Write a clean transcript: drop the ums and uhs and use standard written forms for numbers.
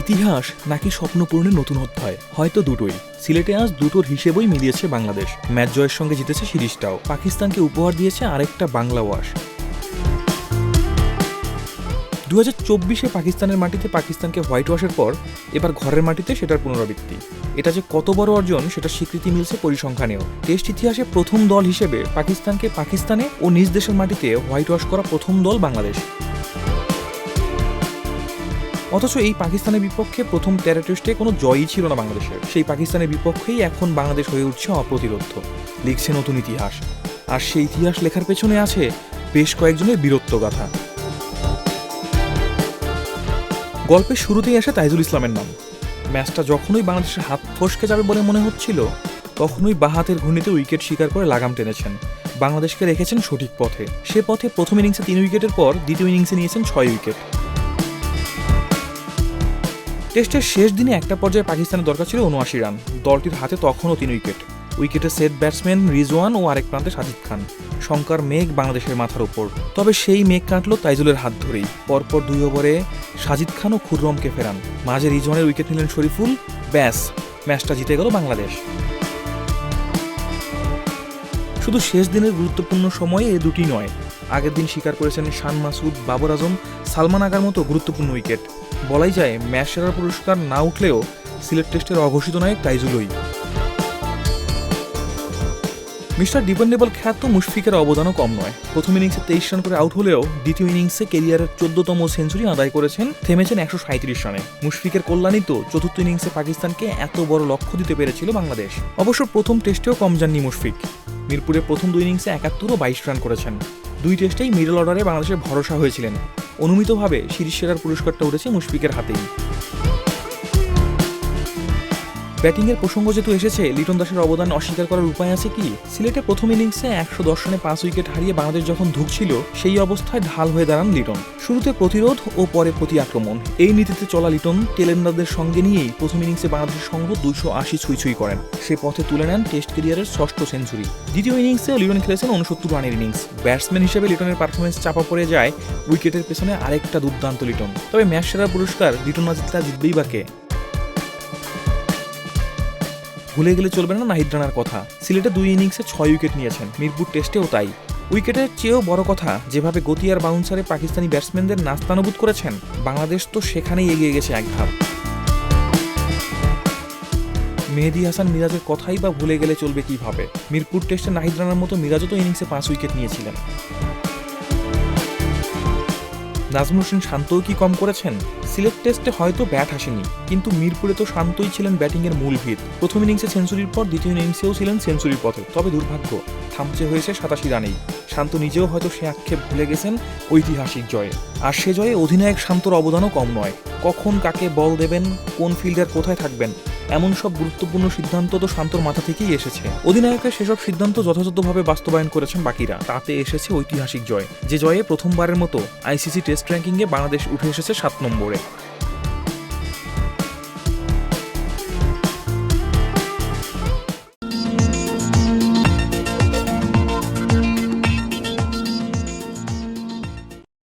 ইতিহাস নাকি স্বপ্নপূরণের নতুন অধ্যায়? হয়তো দুটোই। সিলেটে আজ দুটোর হিসেবই মিলিয়েছে বাংলাদেশ। ম্যাচ জয়ের সঙ্গে জিতেছে সিরিজটাও। পাকিস্তানকে উপহার দিয়েছে আরেকটা বাংলা ওয়াশ। 2024-এ পাকিস্তানের মাটিতে পাকিস্তানকে হোয়াইট ওয়াশের পর এবার ঘরের মাটিতে সেটার পুনরাবৃত্তি। এটা যে কত বড় অর্জন সেটার স্বীকৃতি মিলছে পরিসংখ্যানেও। টেস্ট ইতিহাসে প্রথম দল হিসেবে পাকিস্তানকে পাকিস্তানে ও নিজ দেশের মাটিতে হোয়াইট ওয়াশ করা প্রথম দল বাংলাদেশ। অথচ এই পাকিস্তানের বিপক্ষে প্রথম 13 টেস্টে কোনো জয়ই ছিল না বাংলাদেশের। সেই পাকিস্তানের বিপক্ষেই এখন বাংলাদেশ হয়ে উঠছে অপ্রতিরোধ্য। লিখছে নতুন ইতিহাস। আর সেই ইতিহাস লেখার পেছনে আছে বেশ কয়েকজনের বীরত্বগাথা। গল্পের শুরুতেই আসে তাইজুল ইসলামের নাম। ম্যাচটা যখনই বাংলাদেশের হাত ফসকে যাবে বলে মনে হচ্ছিল, তখনই বাঁ হাতের ঘূর্ণিতে উইকেট শিকার করে লাগাম টেনেছেন। বাংলাদেশকে রেখেছেন সঠিক পথে। সে পথে প্রথম ইনিংসে 3 উইকেটের পর দ্বিতীয় ইনিংসে নিয়েছেন 6 উইকেট। টেস্টের শেষ দিনে একটা পর্যায়ে পাকিস্তানের দরকার ছিল 79 রান। দলটির হাতে তখনও 3 উইকেট। উইকেটে সেট ব্যাটসম্যান রিজওয়ান ও আরেক প্রান্তে সাজিদ খান। শঙ্কার মেঘ বাংলাদেশের মাথার উপর। তবে সেই মেঘ কাটল তাইজুলের হাত ধরেই। পরপর 2 ওভারে সাজিদ খান ও খুররমকে ফেরান। মাঝে রিজওয়ানের উইকেট নিলেন শরীফুল। ব্যাস, ম্যাচটা জিতে গেল বাংলাদেশ। শুধু শেষ দিনের গুরুত্বপূর্ণ সময়ে এ দুটি নয়, আগের দিন শিকার করেছেন শান মাসুদ, বাবর আজম, সালমান আগার মতো গুরুত্বপূর্ণ উইকেট। বলাই যায় ম্যাচ সেরার পুরস্কার না উঠলেও সিলেট টেস্টের অঘোষিত নায়ক তাইজুলই। মিস্টার ডিপেন্ডেবল খ্যাত মুশফিকের অবদানও কম নয়। প্রথম ইনিংসে 23 রান করে আউট হলেও দ্বিতীয় ইনিংসে ক্যারিয়ারের 14তম সেঞ্চুরি আদায় করেছেন, থেমেছেন 137 রানে। মুশফিকের কল্যাণই তো চতুর্থ ইনিংসে পাকিস্তানকে এত বড় লক্ষ্য দিতে পেরেছিল বাংলাদেশ। অবশ্য প্রথম টেস্টেও কম যাননি মুশফিক। মিরপুরে প্রথম 2 ইনিংসে 71 ও 22 রান করেছেন। 2 টেস্টেই মিডল অর্ডারে বাংলাদেশের ভরসা হয়েছিলেন। অনুমিতভাবে সিরিজ সেরার পুরস্কারটা উঠেছে মুশফিকের হাতেই। ব্যাটিংয়ের প্রসঙ্গ যেহেতু এসেছে, লিটন দাসের অবদান অস্বীকার করার উপায় আছে কি? সিলেটে প্রথম ইনিংসে 110 রানে 5 উইকেট হারিয়ে বাংলাদেশ যখন ধুঁকছিল, সেই অবস্থায় ঢাল হয়ে দাঁড়ান লিটন। শুরুতে প্রতিরোধ ও পরে প্রতি আক্রমণ, এই নীতিতে চলা লিটন টেলেন্ডারদের সঙ্গে নিয়েই প্রথম ইনিংসে বাংলাদেশের সংগ্রহ 280 ছুঁই করেন। সে পথে তুলে নেন টেস্ট ক্যারিয়ারের 6ষ্ঠ সেঞ্চুরি। দ্বিতীয় ইনিংসেও লিটন খেলেছেন 69 রানের ইনিংস। ব্যাটসম্যান হিসেবে লিটনের পারফরমেন্স চাপা পড়ে যায়। উইকেটের পেছনে আরেকটা দুর্দান্ত লিটন। তবে ম্যাচ সেরার পুরস্কার লিটন না জিতলে জিতবেই বা কে? ভুলে গেলে চলবে না নাহিদ রানার কথা। সিলেটে 2 ইনিংসে 6 উইকেট নিয়েছেন। মিরপুর টেস্টেও তাই। উইকেটের চেয়েও বড় কথা, যেভাবে গতি আর বাউন্সারে পাকিস্তানি ব্যাটসম্যানদের নাস্তানুবুদ করেছেন, বাংলাদেশ তো সেখানেই এগিয়ে গেছে এক ধাপ। মেহেদী হাসান মিরাজের কথাই বা ভুলে গেলে চলবে কিভাবে? মিরপুর টেস্টে নাহিদ রানার মতো মিরাজও তো ইনিংসে 5 উইকেট নিয়েছিলেন। নাজমুল হোসেন শান্তও কি কম করেছেন? সিলেট টেস্টে হয়তো ব্যাট আসেনি, কিন্তু মিরপুরে তো শান্তই ছিলেন ব্যাটিংয়ের মূল ভিত। প্রথম ইনিংসে সেঞ্চুরির পর দ্বিতীয় ইনিংসেও ছিলেন সেঞ্চুরির পথে। তবে দুর্ভাগ্য, থামচে হয়েছে 87 রানেই। শান্ত নিজেও হয়তো সে আক্ষেপ ভুলে গেছেন ঐতিহাসিক জয়ে। আর সে জয়ে অধিনায়ক শান্তর অবদানও কম নয়। কখন কাকে বল দেবেন, কোন ফিল্ডার কোথায় থাকবেন, এমন সব গুরুত্বপূর্ণ সিদ্ধান্ত তো শান্তর মাথা থেকেই এসেছে। অধিনায়কের সেসব সিদ্ধান্ত যথাযথভাবে বাস্তবায়ন করেছেন বাকিরা। তাতে এসেছে ঐতিহাসিক জয়, যে জয়ে প্রথমবারের মতো আইসিসি টেস্ট র্যাঙ্কিংয়ে বাংলাদেশ উঠে এসেছে 7 নম্বরে।